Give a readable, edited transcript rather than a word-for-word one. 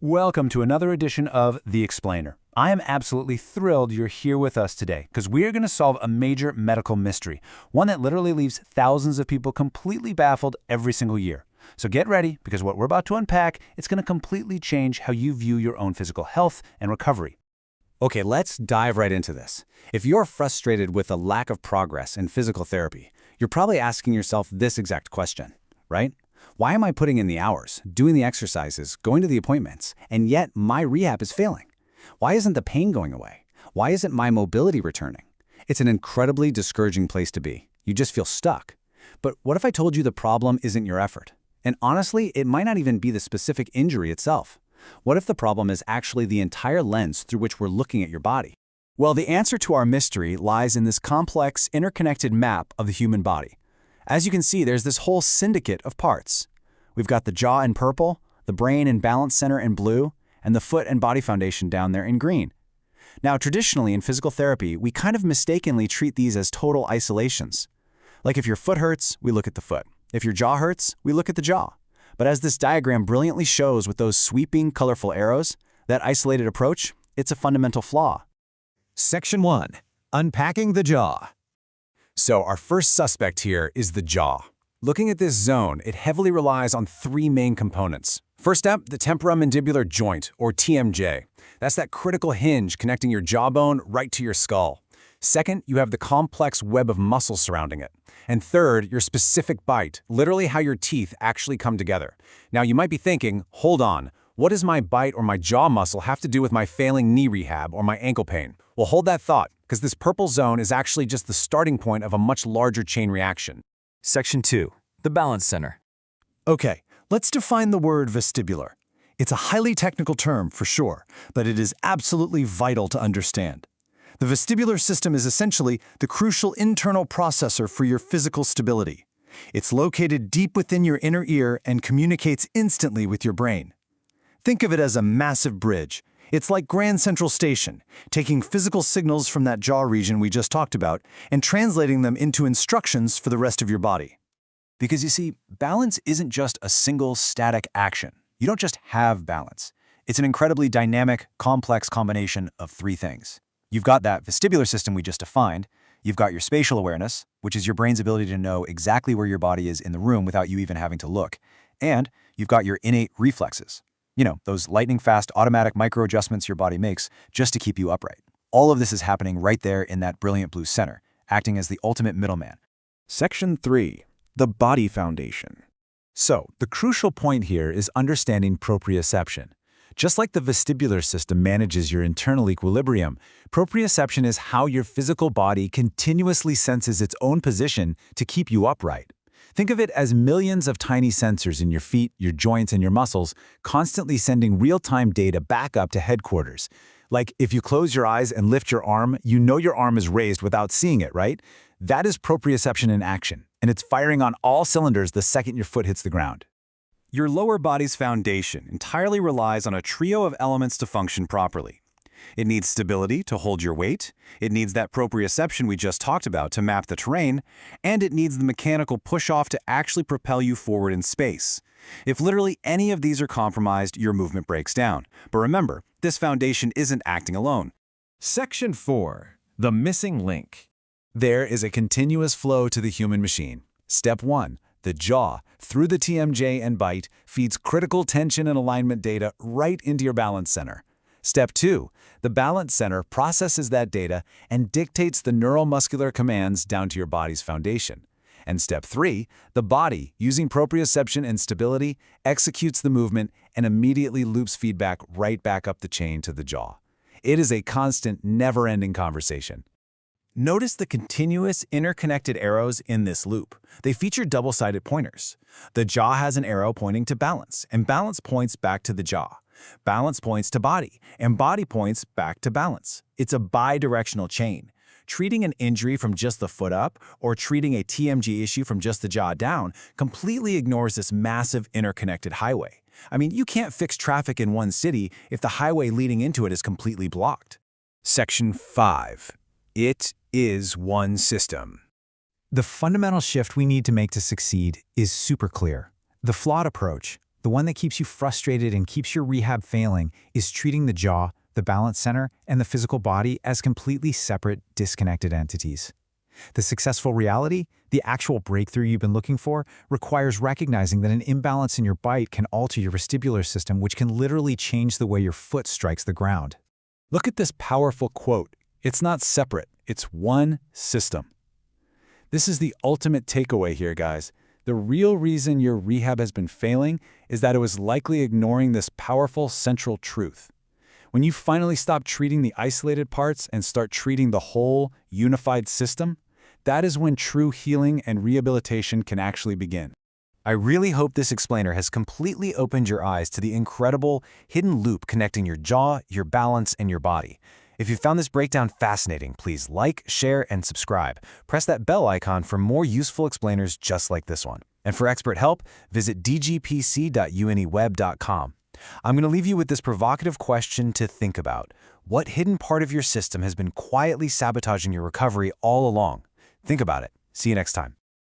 Welcome to another edition of The Explainer. I am absolutely thrilled you're here with us today because we are going to solve a major medical mystery, one that literally leaves thousands of people completely baffled every single year. So get ready because what we're about to unpack, it's going to completely change how you view your own physical health and recovery. Okay, let's dive right into this. If you're frustrated with the lack of progress in physical therapy, you're probably asking yourself this exact question, right? Why am I putting in the hours, doing the exercises, going to the appointments, and yet my rehab is failing? Why isn't the pain going away? Why isn't my mobility returning? It's an incredibly discouraging place to be. You just feel stuck. But what if I told you the problem isn't your effort? And honestly, it might not even be the specific injury itself. What if the problem is actually the entire lens through which we're looking at your body? Well, the answer to our mystery lies in this complex, interconnected map of the human body. As you can see, there's this whole syndicate of parts. We've got the jaw in purple, the brain and balance center in blue, and the foot and body foundation down there in green. Now, traditionally in physical therapy, we kind of mistakenly treat these as total isolations. Like if your foot hurts, we look at the foot. If your jaw hurts, we look at the jaw. But as this diagram brilliantly shows with those sweeping, colorful arrows, that isolated approach, it's a fundamental flaw. Section 1. Unpacking the jaw. So our first suspect here is the jaw. Looking at this zone, it heavily relies on three main components. First up, the temporomandibular joint, or TMJ. That's that critical hinge connecting your jawbone right to your skull. Second, you have the complex web of muscles surrounding it. And third, your specific bite, literally how your teeth actually come together. Now you might be thinking, hold on, what does my bite or my jaw muscle have to do with my failing knee rehab or my ankle pain? Well, hold that thought, because this purple zone is actually just the starting point of a much larger chain reaction. Section 2. The balance center. Okay, let's define the word vestibular. It's a highly technical term for sure, but it is absolutely vital to understand. The vestibular system is essentially the crucial internal processor for your physical stability. It's located deep within your inner ear and communicates instantly with your brain. Think of it as a massive bridge. It's like Grand Central Station, taking physical signals from that jaw region we just talked about and translating them into instructions for the rest of your body. Because you see, balance isn't just a single static action. You don't just have balance. It's an incredibly dynamic, complex combination of three things. You've got that vestibular system we just defined. You've got your spatial awareness, which is your brain's ability to know exactly where your body is in the room without you even having to look. And you've got your innate reflexes. You know, those lightning-fast automatic micro-adjustments your body makes just to keep you upright. All of this is happening right there in that brilliant blue center, acting as the ultimate middleman. Section 3. The body foundation. So, the crucial point here is understanding proprioception. Just like the vestibular system manages your internal equilibrium, proprioception is how your physical body continuously senses its own position to keep you upright. Think of it as millions of tiny sensors in your feet, your joints, and your muscles, constantly sending real-time data back up to headquarters. Like if you close your eyes and lift your arm, you know your arm is raised without seeing it, right? That is proprioception in action, and it's firing on all cylinders the second your foot hits the ground. Your lower body's foundation entirely relies on a trio of elements to function properly. It needs stability to hold your weight, it needs that proprioception we just talked about to map the terrain, and it needs the mechanical push-off to actually propel you forward in space. If literally any of these are compromised, your movement breaks down. But remember, this foundation isn't acting alone. Section 4. The missing link. There is a continuous flow to the human machine. Step 1. The jaw, through the TMJ and bite, feeds critical tension and alignment data right into your balance center. Step 2. The balance center processes that data and dictates the neuromuscular commands down to your body's foundation. And Step 3. The body, using proprioception and stability, executes the movement and immediately loops feedback right back up the chain to the jaw. It is a constant, never-ending conversation. Notice the continuous interconnected arrows in this loop. They feature double-sided pointers. The jaw has an arrow pointing to balance, and balance points back to the jaw. Balance points to body, and body points back to balance. It's a bi-directional chain. Treating an injury from just the foot up or treating a TMG issue from just the jaw down completely ignores this massive interconnected highway. I mean, you can't fix traffic in one city if the highway leading into it is completely blocked. Section 5. It is one system. The fundamental shift we need to make to succeed is super clear. The flawed approach, The one that keeps you frustrated and keeps your rehab failing is treating the jaw, the balance center, and the physical body as completely separate, disconnected entities. The successful reality, the actual breakthrough you've been looking for, requires recognizing that an imbalance in your bite can alter your vestibular system, which can literally change the way your foot strikes the ground. Look at this powerful quote. It's not separate, it's one system. This is the ultimate takeaway here, guys. The real reason your rehab has been failing is that it was likely ignoring this powerful central truth. When you finally stop treating the isolated parts and start treating the whole, unified system, that is when true healing and rehabilitation can actually begin. I really hope this explainer has completely opened your eyes to the incredible hidden loop connecting your jaw, your balance, and your body. If you found this breakdown fascinating, please like, share, and subscribe. Press that bell icon for more useful explainers just like this one. And for expert help, visit dgpc.uneweb.com. I'm going to leave you with this provocative question to think about. What hidden part of your system has been quietly sabotaging your recovery all along? Think about it. See you next time.